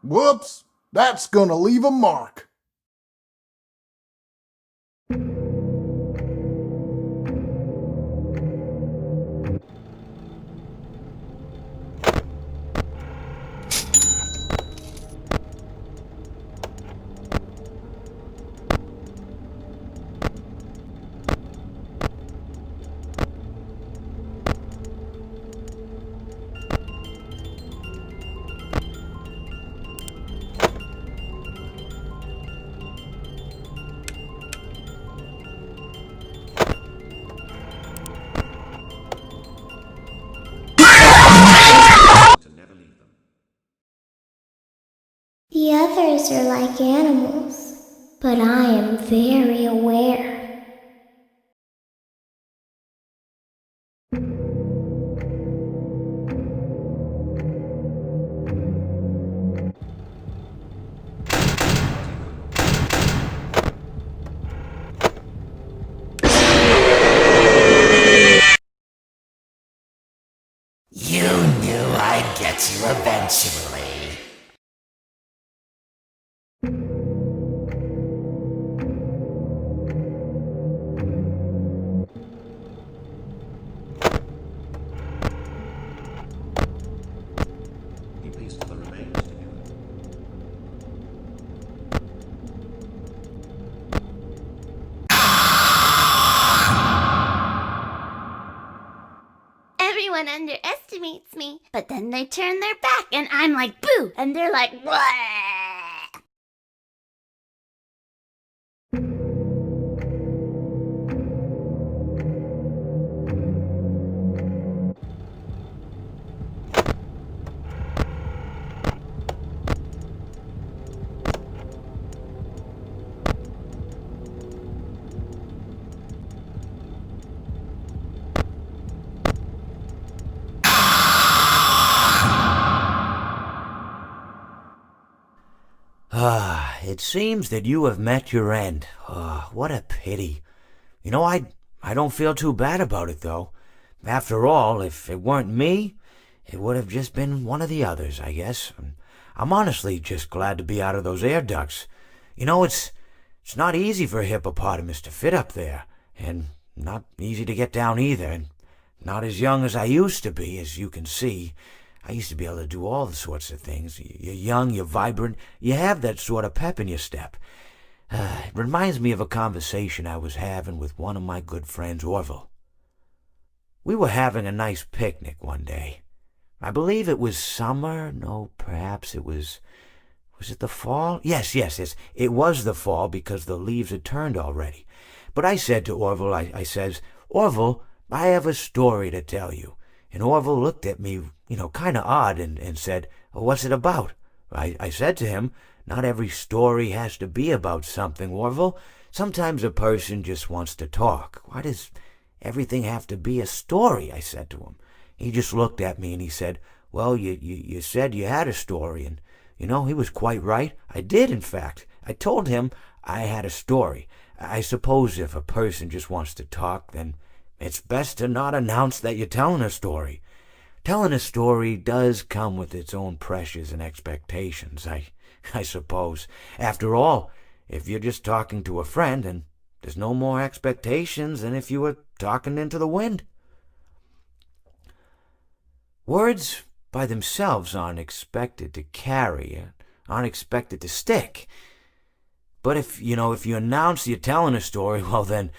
Whoops, that's gonna leave a mark. To never leave them. The others are like animals, but I am very aware. You knew I'd get you eventually. He pieced the remains together. Everyone underestimates me, but then they turn their back and I'm like, boo! And they're like, what? It seems that you have met your end. What a pity. I don't feel too bad about it, though. After all, if it weren't me, it would have just been one of the others, I guess. I'm honestly just glad to be out of those air ducts. It's not easy for a hippopotamus to fit up there, and not easy to get down either, and not as young as I used to be, as you can see. I used to be able to do all the sorts of things. You're young, you're vibrant, you have that sort of pep in your step. It reminds me of a conversation I was having with one of my good friends, Orville. We were having a nice picnic one day. I believe it was summer. No, perhaps it was... Was it the fall? Yes. It was the fall because the leaves had turned already. But I said to Orville, I says, Orville, I have a story to tell you. And Orville looked at me, kind of odd, and said, what's it about? I said to him, not every story has to be about something, Orville. Sometimes a person just wants to talk. Why does everything have to be a story? I said to him. He just looked at me and he said, well, you said you had a story, and, he was quite right. I did, in fact. I told him I had a story. I suppose if a person just wants to talk, then it's best to not announce that you're telling a story. Telling a story does come with its own pressures and expectations, I suppose. After all, if you're just talking to a friend, then there's no more expectations than if you were talking into the wind. Words by themselves aren't expected to carry, aren't expected to stick. But if you announce you're telling a story, well then,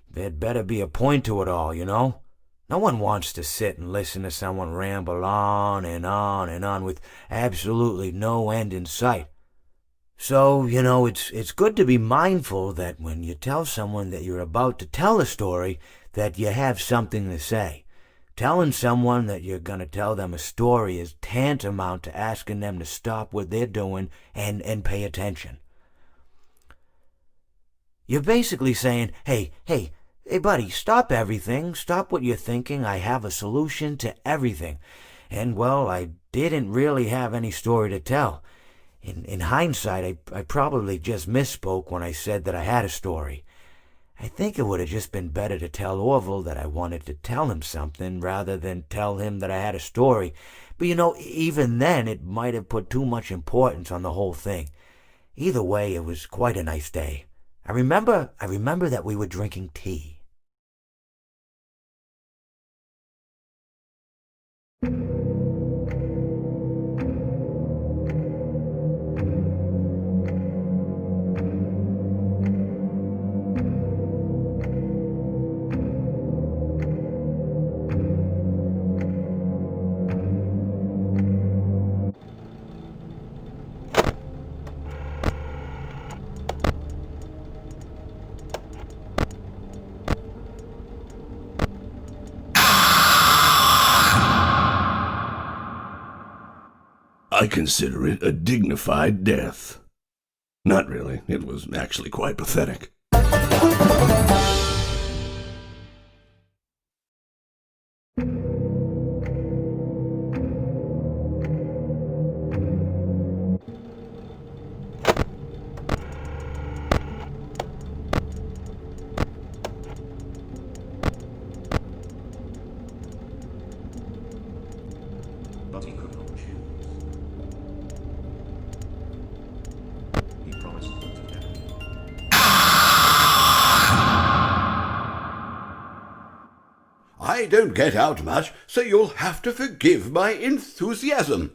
there'd better be a point to it all, No one wants to sit and listen to someone ramble on and on and on with absolutely no end in sight. So, it's good to be mindful that when you tell someone that you're about to tell a story, that you have something to say. Telling someone that you're going to tell them a story is tantamount to asking them to stop what they're doing and pay attention. You're basically saying, hey, buddy, stop everything. Stop what you're thinking. I have a solution to everything. And, well, I didn't really have any story to tell. In hindsight, I probably just misspoke when I said that I had a story. I think it would have just been better to tell Orville that I wanted to tell him something rather than tell him that I had a story, But even then, it might have put too much importance on the whole thing. Either way, it was quite a nice day. I remember that we were drinking tea. I consider it a dignified death. Not really. It was actually quite pathetic. But he could not choose. He promised to never leave them. I don't get out much, so you'll have to forgive my enthusiasm.